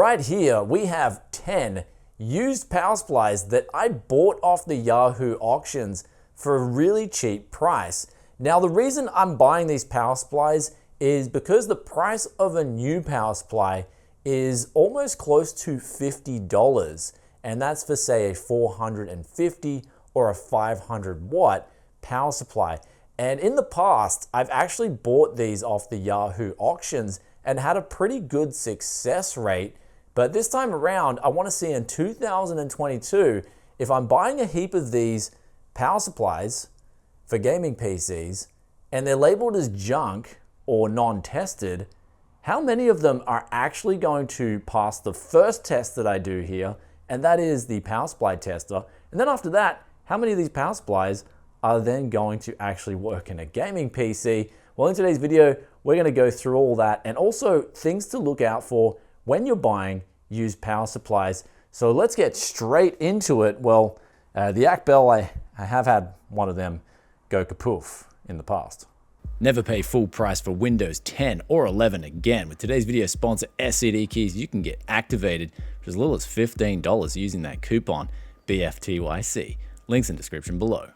right here we have 10 used power supplies that I bought off the Yahoo auctions for a really cheap price. Now the reason I'm buying these power supplies is because the price of a new power supply is almost close to $50, and that's for say a 450 or a 500 watt power supply. And in the past, I've actually bought these off the Yahoo auctions and had a pretty good success rate. But this time around, I want to see in 2022, if I'm buying a heap of these power supplies for gaming PCs and they're labeled as junk or non-tested, how many of them are actually going to pass the first test that I do here, and that is the power supply tester. And then after that, how many of these power supplies are then going to actually work in a gaming PC? Well, in today's video, we're going to go through all that and also things to look out for when you're buying used power supplies. So let's get straight into it. Well, the AcBell, I have had one of them go kapoof in the past. Never pay full price for Windows 10 or 11 again. With today's video sponsor, SCD Keys, you can get activated for as little as $15 using that coupon BFTYC. Links in description below.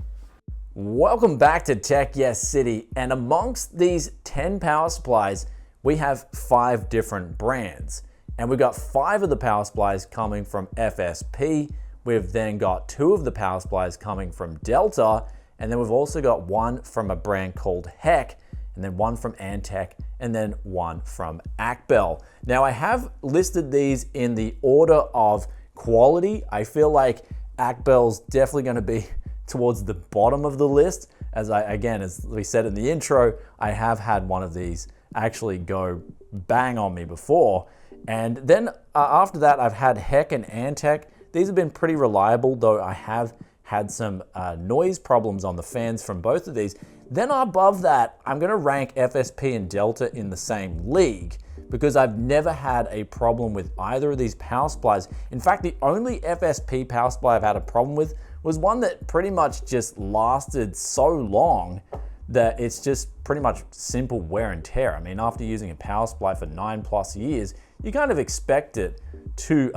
Welcome back to Tech Yes City, and amongst these 10 power supplies, we have 5 different brands. And we've got 5 of the power supplies coming from FSP. We've then got 2 of the power supplies coming from Delta, and then we've also got 1 from a brand called Heck, and then 1 from Antec, and then 1 from AcBell. Now I have listed these in the order of quality. I feel like AcBell's definitely going to be towards the bottom of the list. As we said in the intro, I have had one of these actually go bang on me before. And then after that, I've had Heck and Antec. These have been pretty reliable, though I have had some noise problems on the fans from both of these. Then above that, I'm going to rank FSP and Delta in the same league because I've never had a problem with either of these power supplies. In fact, the only FSP power supply I've had a problem with was one that pretty much just lasted so long that it's just pretty much simple wear and tear. I mean, after using a power supply for 9+ years, you kind of expect it to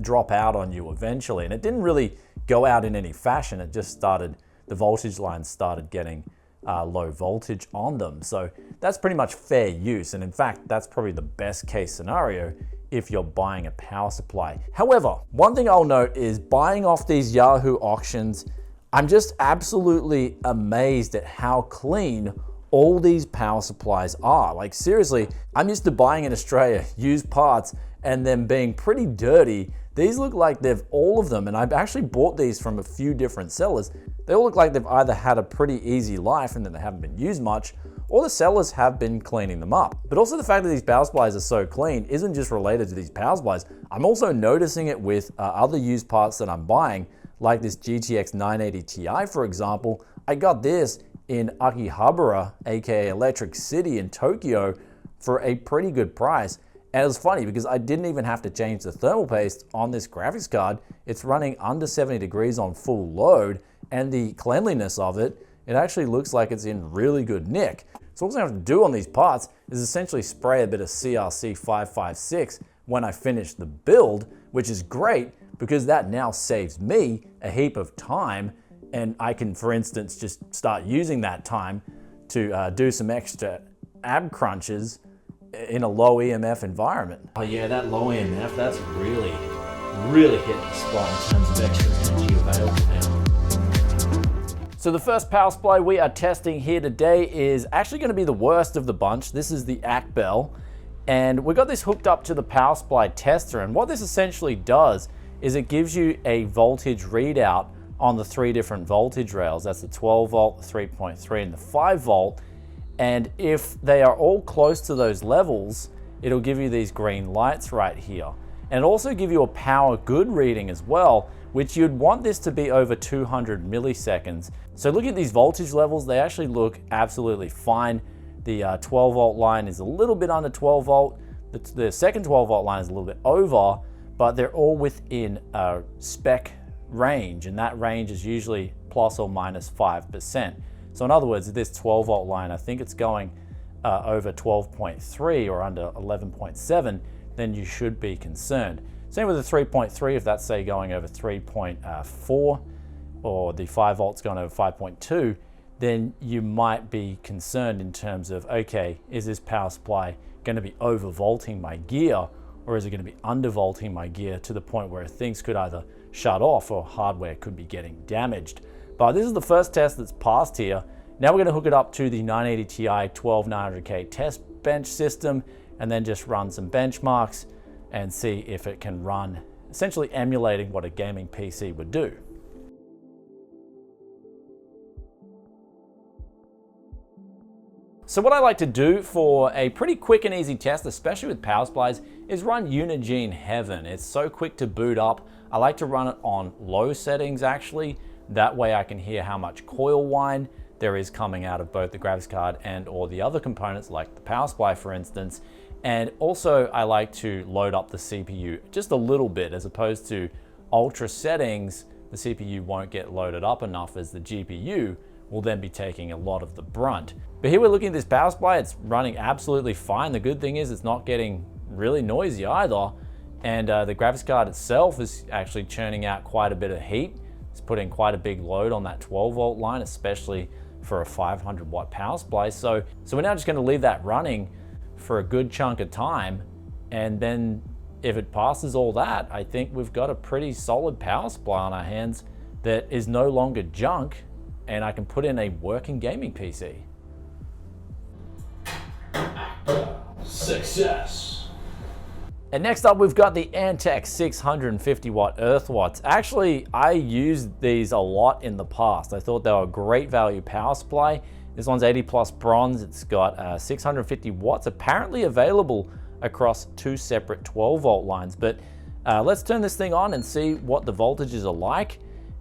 drop out on you eventually. And it didn't really go out in any fashion. It just started, the voltage lines started getting low voltage on them. So that's pretty much fair use. And in fact, that's probably the best case scenario if you're buying a power supply. However, one thing I'll note is buying off these Yahoo auctions, I'm just absolutely amazed at how clean all these power supplies are. Like seriously, I'm used to buying in Australia used parts and them being pretty dirty. These look like all of them, and I've actually bought these from a few different sellers. They all look like they've either had a pretty easy life and that they haven't been used much, or the sellers have been cleaning them up. But also the fact that these power supplies are so clean isn't just related to these power supplies. I'm also noticing it with other used parts that I'm buying, like this GTX 980 Ti, for example. I got this in Akihabara, aka Electric City in Tokyo, for a pretty good price. And it was funny because I didn't even have to change the thermal paste on this graphics card. It's running under 70 degrees on full load, and the cleanliness of it, it actually looks like it's in really good nick. So all I have to do on these parts is essentially spray a bit of CRC 556 when I finish the build, which is great because that now saves me a heap of time, and I can, for instance, just start using that time to do some extra ab crunches in a low EMF environment. Oh yeah, that low EMF, that's really hitting the spot in terms of extra energy available now. So the first power supply we are testing here today is actually going to be the worst of the bunch. This is the AcBell, and we got this hooked up to the power supply tester, and what this essentially does is it gives you a voltage readout on the 3 different voltage rails. That's the 12 volt, the 3.3, and the 5 volt. And if they are all close to those levels, it'll give you these green lights right here. And it'll also give you a power good reading as well, which you'd want this to be over 200 milliseconds. So looking at these voltage levels, they actually look absolutely fine. The 12 volt line is a little bit under 12 volt. The second 12 volt line is a little bit over, but they're all within a spec range, and that range is usually plus or minus 5%. So in other words, this 12 volt line, I think it's going over 12.3 or under 11.7. then you should be concerned. Same with the 3.3, if that's say going over 3.4 or the 5 volts going over 5.2, then you might be concerned in terms of, okay, is this power supply going to be overvolting my gear, or is it going to be undervolting my gear to the point where things could either shut off or hardware could be getting damaged. But this is the first test that's passed here. Now we're going to hook it up to the 980 Ti 12900K test bench system and then just run some benchmarks and see if it can run, essentially emulating what a gaming PC would do. So what I like to do for a pretty quick and easy test, especially with power supplies, is run Unigine Heaven. It's so quick to boot up. I like to run it on low settings actually. That way I can hear how much coil whine there is coming out of both the graphics card and or the other components like the power supply for instance. And also I like to load up the CPU just a little bit, as opposed to ultra settings, the CPU won't get loaded up enough as the GPU will then be taking a lot of the brunt. But here we're looking at this power supply, it's running absolutely fine. The good thing is it's not getting really noisy either. And the graphics card itself is actually churning out quite a bit of heat. It's putting quite a big load on that 12 volt line, especially for a 500 watt power supply. So we're now just gonna leave that running for a good chunk of time. And then if it passes all that, I think we've got a pretty solid power supply on our hands that is no longer junk, and I can put in a working gaming PC. Success. And next up, we've got the Antec 650 watt earth watts. Actually, I used these a lot in the past. I thought they were a great value power supply. This one's 80 plus bronze. It's got 650 watts, apparently available across 2 separate 12 volt lines. But let's turn this thing on and see what the voltages are like.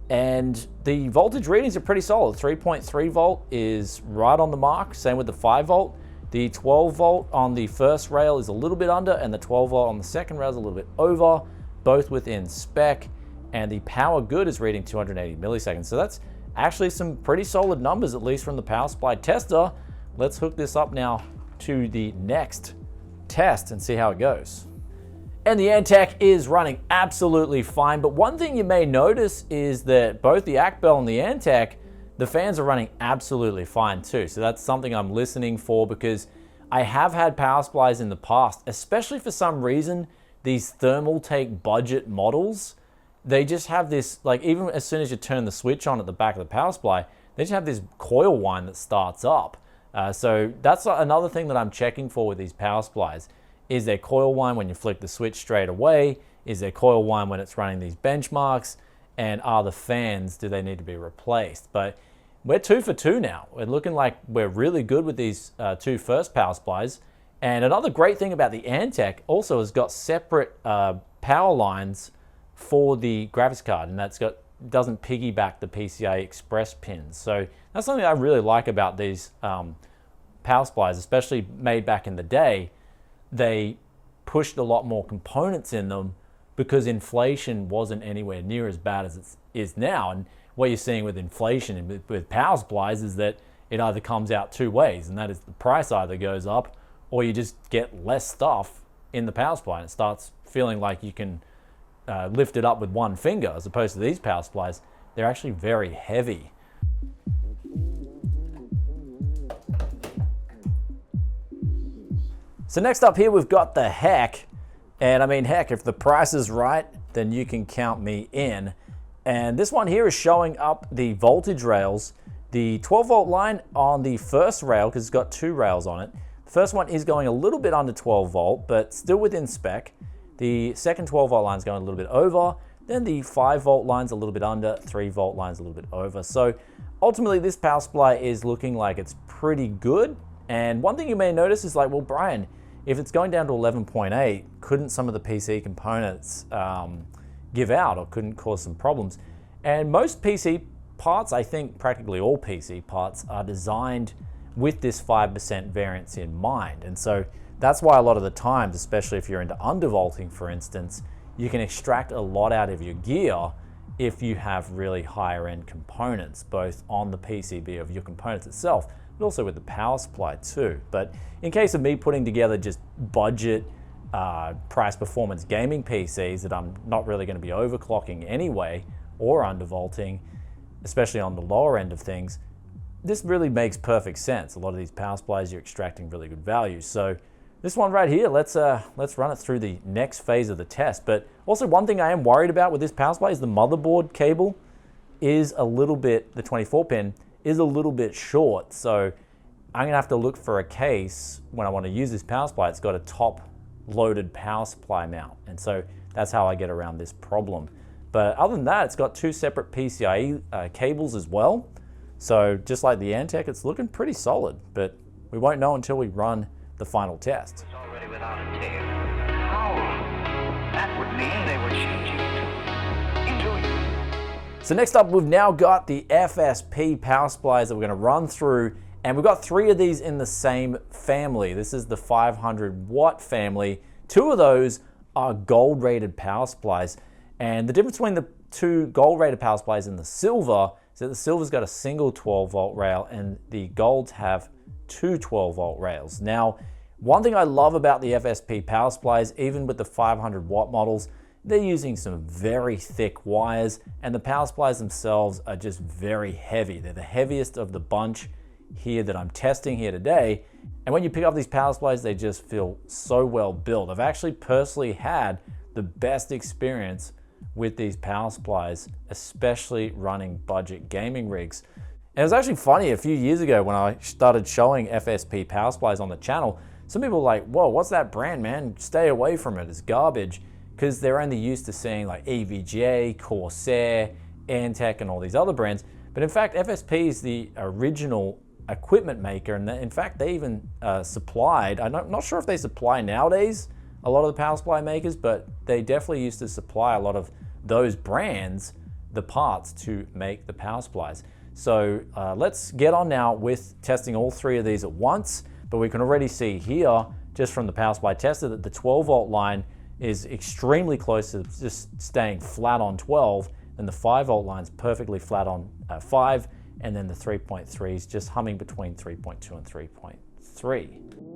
And the voltage readings are pretty solid. 3.3 volt is right on the mark. Same with the 5 volt. The 12 volt on the first rail is a little bit under, and the 12 volt on the second rail is a little bit over, both within spec. And the power good is reading 280 milliseconds. So that's actually some pretty solid numbers, at least from the power supply tester. Let's hook this up now to the next test and see how it goes. And the Antec is running absolutely fine, but one thing you may notice is that both the Acbel and the Antec, the fans are running absolutely fine too. So that's something I'm listening for, because I have had power supplies in the past, especially for some reason, these Thermaltake budget models, they just have this, like even as soon as you turn the switch on at the back of the power supply, they just have this coil whine that starts up. So that's another thing that I'm checking for with these power supplies. Is there coil whine when you flick the switch straight away? Is there coil whine when it's running these benchmarks? And are the fans, do they need to be replaced? But we're 2 for 2 now. We're looking like we're really good with these 2 first power supplies. And another great thing about the Antec also has got separate power lines for the graphics card, and doesn't piggyback the PCI Express pins. So that's something I really like about these power supplies, especially made back in the day. They pushed a lot more components in them because inflation wasn't anywhere near as bad as it is now. And what you're seeing with inflation and with power supplies is that it either comes out 2 ways, and that is the price either goes up or you just get less stuff in the power supply and it starts feeling like you can lift it up with 1 finger, as opposed to these power supplies. They're actually very heavy. So next up here, we've got the Heck. And I mean, heck, if the price is right, then you can count me in. And this one here is showing up the voltage rails. The 12 volt line on the first rail, because it's got 2 rails on it. The first one is going a little bit under 12 volt, but still within spec. The second 12 volt line is going a little bit over. Then the 5 volt line's a little bit under, 3 volt line's a little bit over. So ultimately this power supply is looking like it's pretty good. And one thing you may notice is like, well, Brian, if it's going down to 11.8, couldn't some of the PC components give out, or couldn't cause some problems? And most PC parts, I think practically all PC parts, are designed with this 5% variance in mind. And so that's why a lot of the times, especially if you're into undervolting, for instance, you can extract a lot out of your gear if you have really higher end components, both on the PCB of your components itself, but also with the power supply too. But in case of me putting together just budget price performance gaming PCs that I'm not really going to be overclocking anyway or undervolting, especially on the lower end of things, this really makes perfect sense. A lot of these power supplies, you're extracting really good value. So this one right here, let's run it through the next phase of the test. But also one thing I am worried about with this power supply is the motherboard cable is a little bit, the 24 pin is a little bit short. So I'm gonna have to look for a case when I want to use this power supply. It's got a top loaded power supply mount. And so that's how I get around this problem. But other than that, it's got two separate PCIe cables as well. So just like the Antec, it's looking pretty solid, but we won't know until we run the final test. It's already without a tail. How? That would mean they were changing into. So next up, we've now got the FSP power supplies that we're going to run through, and we've got three of these in the same family. This is the 500 watt family. Two of those are gold rated power supplies, and the difference between the two gold rated power supplies and the silver is that the silver's got a single 12 volt rail and the golds have two 12 volt rails. Now, one thing I love about the FSP power supplies, even with the 500 watt models, they're using some very thick wires, and the power supplies themselves are just very heavy. They're the heaviest of the bunch here that I'm testing here today. And when you pick up these power supplies, they just feel so well built. I've actually personally had the best experience with these power supplies, especially running budget gaming rigs. And it was actually funny, a few years ago when I started showing FSP power supplies on the channel, some people were like, whoa, what's that brand, man? Stay away from it, it's garbage. Because they're only used to seeing like EVGA, Corsair, Antec, and all these other brands. But in fact, FSP is the original equipment maker, and in fact, they even supplied, I'm not sure if they supply nowadays, a lot of the power supply makers, but they definitely used to supply a lot of those brands the parts to make the power supplies. So let's get on now with testing all three of these at once, but we can already see here, just from the power supply tester, that the 12 volt line is extremely close to just staying flat on 12, and the 5 volt line is perfectly flat on 5, and then the 3.3 is just humming between 3.2 and 3.3. In the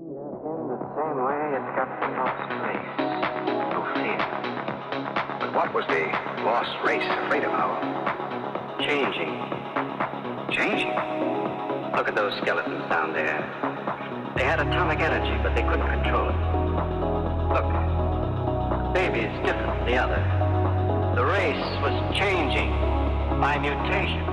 same way, it's got the lost race. No fear. But what was the lost race afraid of, Howell? Changing. Changing? Look at those skeletons down there. They had atomic energy, but they couldn't control it. Look, baby's different from the other. The race was changing by mutation.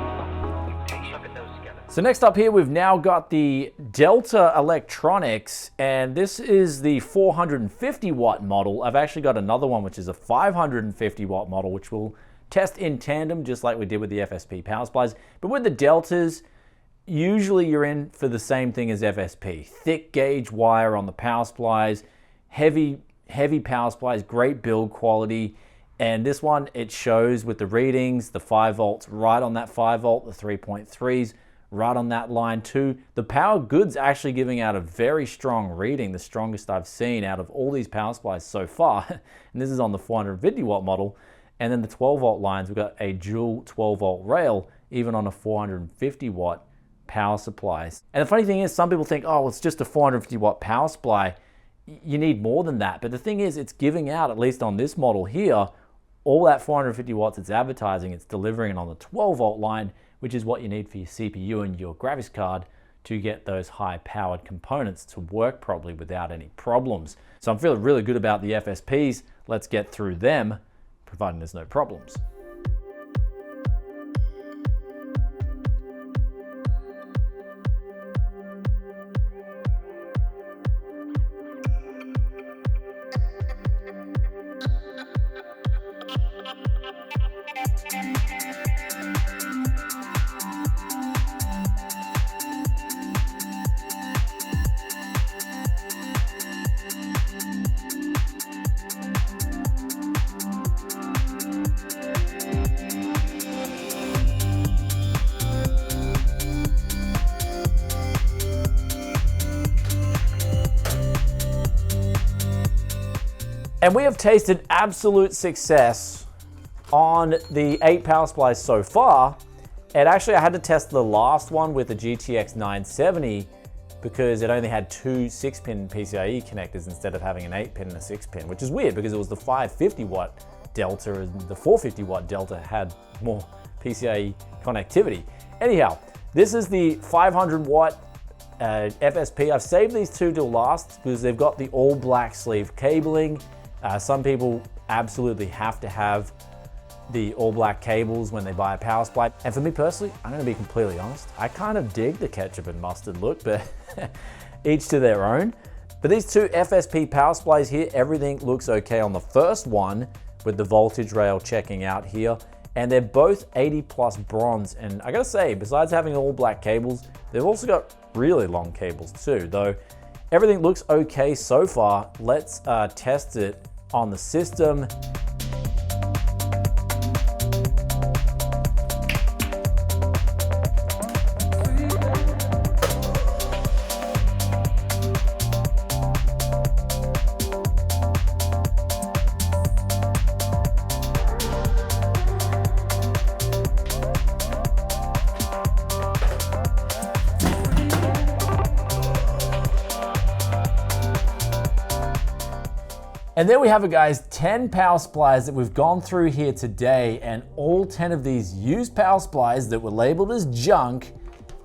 Look at those skeletons. So next up here, we've now got the Delta Electronics, and this is the 450 watt model. I've actually got another one, which is a 550 watt model, which we'll test in tandem, just like we did with the FSP power supplies. But with the Deltas, usually you're in for the same thing as FSP. Thick gauge wire on the power supplies, heavy power supplies, great build quality. And this one, it shows with the readings, the 5 volts right on that 5 volt, the 3.3s right on that line too. The power good's actually giving out a very strong reading, the strongest I've seen out of all these power supplies so far. And this is on the 450 watt model. And then the 12 volt lines, we've got a dual 12 volt rail, even on a 450 watt power supplies. And the funny thing is, some people think, oh, it's just a 450 watt power supply. You need more than that. But the thing is, it's giving out, at least on this model here, all that 450 watts it's advertising, it's delivering it on the 12 volt line, which is what you need for your CPU and your graphics card to get those high powered components to work properly without any problems. So I'm feeling really good about the FSPs. Let's get through them, providing there's no problems. And we have tasted absolute success on the 8 power supplies so far. And actually I had to test the last one with the GTX 970 because it only had two 6-pin PCIe connectors instead of having an 8-pin and a 6-pin, which is weird because it was the 550 watt Delta and the 450 watt Delta had more PCIe connectivity. Anyhow, this is the 500 watt FSP. I've saved these two till last because they've got the all black sleeve cabling. Some people absolutely have to have the all black cables when they buy a power supply. And for me personally, I'm gonna be completely honest, I kind of dig the ketchup and mustard look, but each to their own. But these two FSP power supplies here, everything looks okay on the first one with the voltage rail checking out here. And they're both 80 plus bronze. And I gotta say, besides having all black cables, they've also got really long cables too, though everything looks okay so far. Let's test it on the system. And there we have it, guys, 10 power supplies that we've gone through here today, and all 10 of these used power supplies that were labeled as junk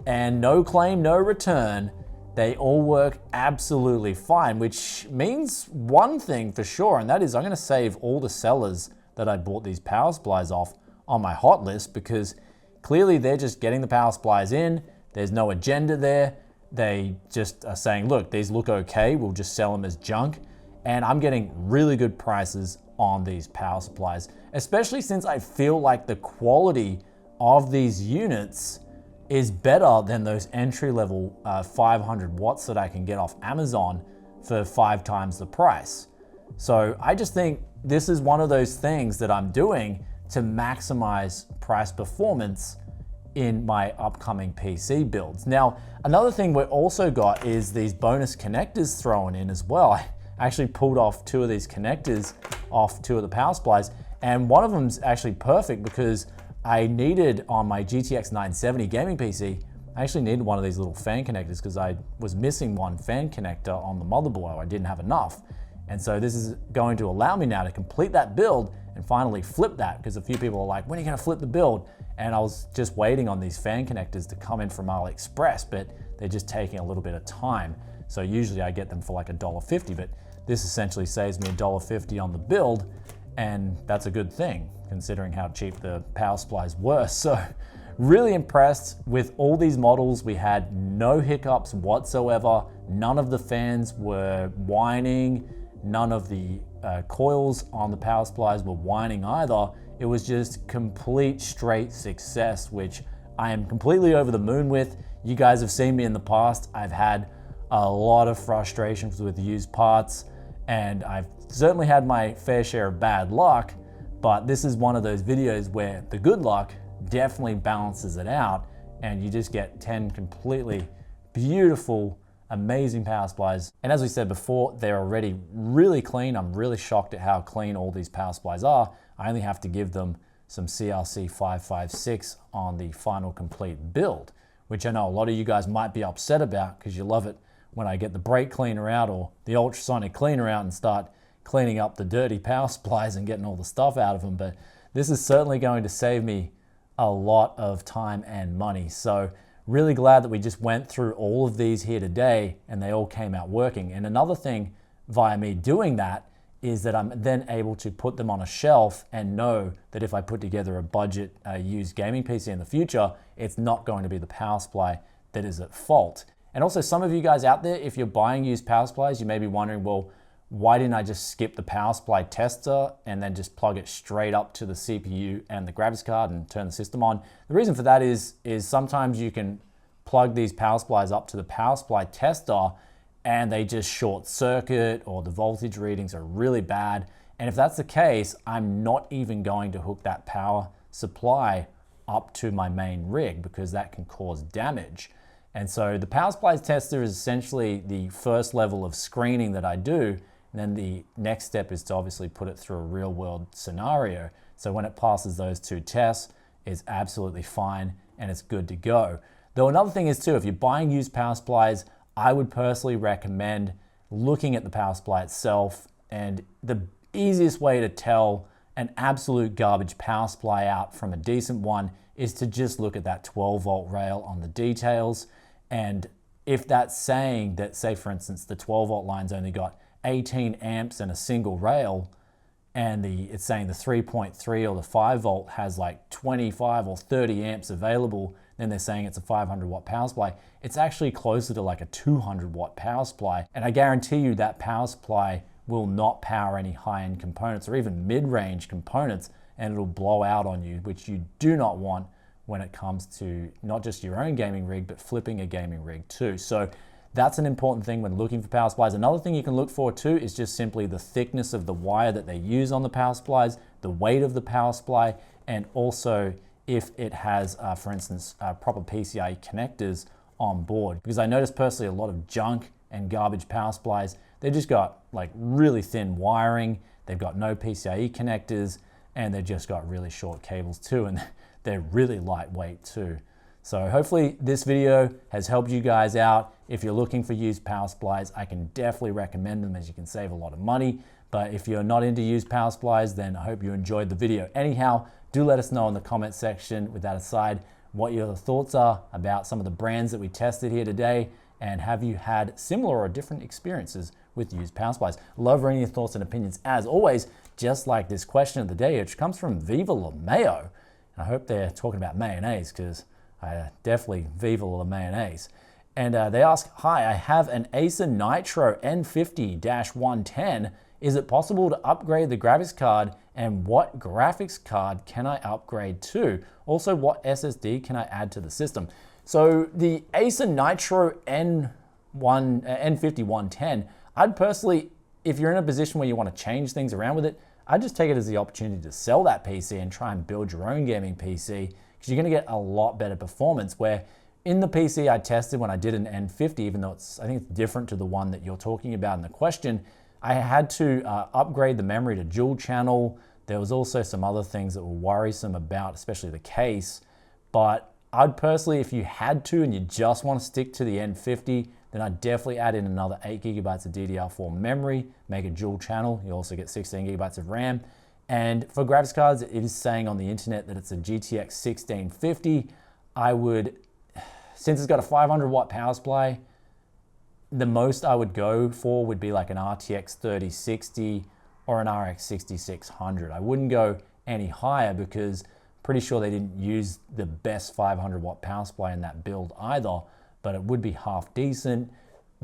and no claim, no return, they all work absolutely fine, which means one thing for sure, and that is I'm gonna save all the sellers that I bought these power supplies off on my hot list, because clearly they're just getting the power supplies in, there's no agenda there, they just are saying, look, these look okay, we'll just sell them as junk. And I'm getting really good prices on these power supplies, especially since I feel like the quality of these units is better than those entry-level 500 watts that I can get off Amazon for 5 times the price. So I just think this is one of those things that I'm doing to maximize price performance in my upcoming PC builds. Now, another thing we also got is these bonus connectors thrown in as well. I actually pulled off 2 of these connectors off 2 of the power supplies, and one of them's actually perfect because I needed on my GTX 970 gaming PC, I actually needed one of these little fan connectors because I was missing one fan connector on the motherboard. I didn't have enough. And so this is going to allow me now to complete that build and finally flip that, because a few people are like, when are you gonna flip the build? And I was just waiting on these fan connectors to come in from AliExpress, but they're just taking a little bit of time. So usually I get them for like $1.50, but this essentially saves me $1.50 on the build, and that's a good thing considering how cheap the power supplies were. So really impressed with all these models. We had no hiccups whatsoever. None of the fans were whining. None of the coils on the power supplies were whining either. It was just complete straight success, which I am completely over the moon with. You guys have seen me in the past. I've had a lot of frustrations with used parts, and I've certainly had my fair share of bad luck, but this is one of those videos where the good luck definitely balances it out, and you just get 10 completely beautiful, amazing power supplies. And as we said before, they're already really clean. I'm really shocked at how clean all these power supplies are. I only have to give them some CRC 556 on the final complete build, which I know a lot of you guys might be upset about because you love it when I get the brake cleaner out or the ultrasonic cleaner out and start cleaning up the dirty power supplies and getting all the stuff out of them. But this is certainly going to save me a lot of time and money. So really glad that we just went through all of these here today and they all came out working. And another thing via me doing that is that I'm then able to put them on a shelf and know that if I put together a budget used gaming PC in the future, it's not going to be the power supply that is at fault. And also, some of you guys out there, if you're buying used power supplies, you may be wondering, well, why didn't I just skip the power supply tester and then just plug it straight up to the CPU and the graphics card and turn the system on? The reason for that is sometimes you can plug these power supplies up to the power supply tester and they just short circuit, or the voltage readings are really bad. And if that's the case, I'm not even going to hook that power supply up to my main rig because that can cause damage. And so the power supplies tester is essentially the first level of screening that I do. And then the next step is to obviously put it through a real world scenario. So when it passes those 2 tests, it's absolutely fine and it's good to go. Though another thing is too, if you're buying used power supplies, I would personally recommend looking at the power supply itself, and the easiest way to tell an absolute garbage power supply out from a decent one is to just look at that 12-volt rail on the details. And if that's saying that, say for instance, the 12-volt line's only got 18 amps and a single rail, and it's saying the 3.3 or the 5-volt has like 25 or 30 amps available, then they're saying it's a 500-watt power supply. It's actually closer to like a 200-watt power supply. And I guarantee you that power supply will not power any high-end components or even mid-range components, and it'll blow out on you, which you do not want when it comes to not just your own gaming rig, but flipping a gaming rig too. So that's an important thing when looking for power supplies. Another thing you can look for too is just simply the thickness of the wire that they use on the power supplies, the weight of the power supply, and also if it has, for instance, proper PCIe connectors on board. Because I noticed personally a lot of junk and garbage power supplies, they've just got like really thin wiring, they've got no PCIe connectors, and they've just got really short cables too, and they're really lightweight too. So hopefully this video has helped you guys out. If you're looking for used power supplies, I can definitely recommend them, as you can save a lot of money. But if you're not into used power supplies, then I hope you enjoyed the video. Anyhow, do let us know in the comment section, with that aside, what your thoughts are about some of the brands that we tested here today, and have you had similar or different experiences with used power supplies? Love reading your thoughts and opinions as always, just like this question of the day, which comes from Viva La Mayo. And I hope they're talking about mayonnaise, because I definitely Viva La Mayonnaise. And they ask, hi, I have an Acer Nitro N50-110. Is it possible to upgrade the graphics card, and what graphics card can I upgrade to? Also, what SSD can I add to the system? So the Acer Nitro N50-110, I'd personally, if you're in a position where you want to change things around with it, I'd just take it as the opportunity to sell that PC and try and build your own gaming PC, because you're going to get a lot better performance. Where in the PC I tested when I did an N50, even though I think it's different to the one that you're talking about in the question, I had to upgrade the memory to dual channel. There was also some other things that were worrisome about, especially the case. But I'd personally, if you had to and you just want to stick to the N50, then I'd definitely add in another 8 gigabytes of DDR4 memory, make it dual channel. You also get 16 gigabytes of RAM. And for graphics cards, it is saying on the internet that it's a GTX 1650. I would, since it's got a 500-watt power supply, the most I would go for would be like an RTX 3060 or an RX 6600. I wouldn't go any higher, because I'm pretty sure they didn't use the best 500-watt power supply in that build either, but it would be half decent.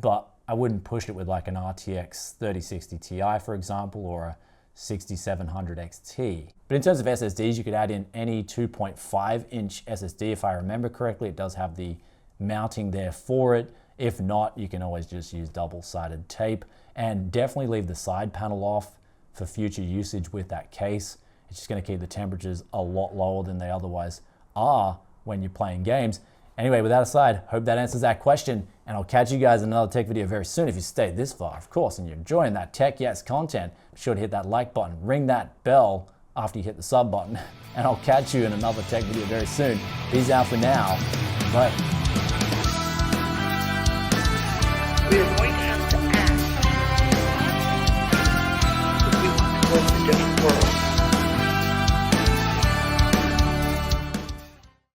But I wouldn't push it with like an RTX 3060 Ti, for example, or a 6700 XT. But in terms of SSDs, you could add in any 2.5-inch SSD. If I remember correctly, it does have the mounting there for it. If not, you can always just use double-sided tape, and definitely leave the side panel off for future usage with that case. It's just going to keep the temperatures a lot lower than they otherwise are when you're playing games. Anyway, with that aside, hope that answers that question, and I'll catch you guys in another tech video very soon. If you stayed this far, of course, and you're enjoying that Tech Yes content, be sure to hit that like button, ring that bell after you hit the sub button, and I'll catch you in another tech video very soon. Peace out for now. Bye.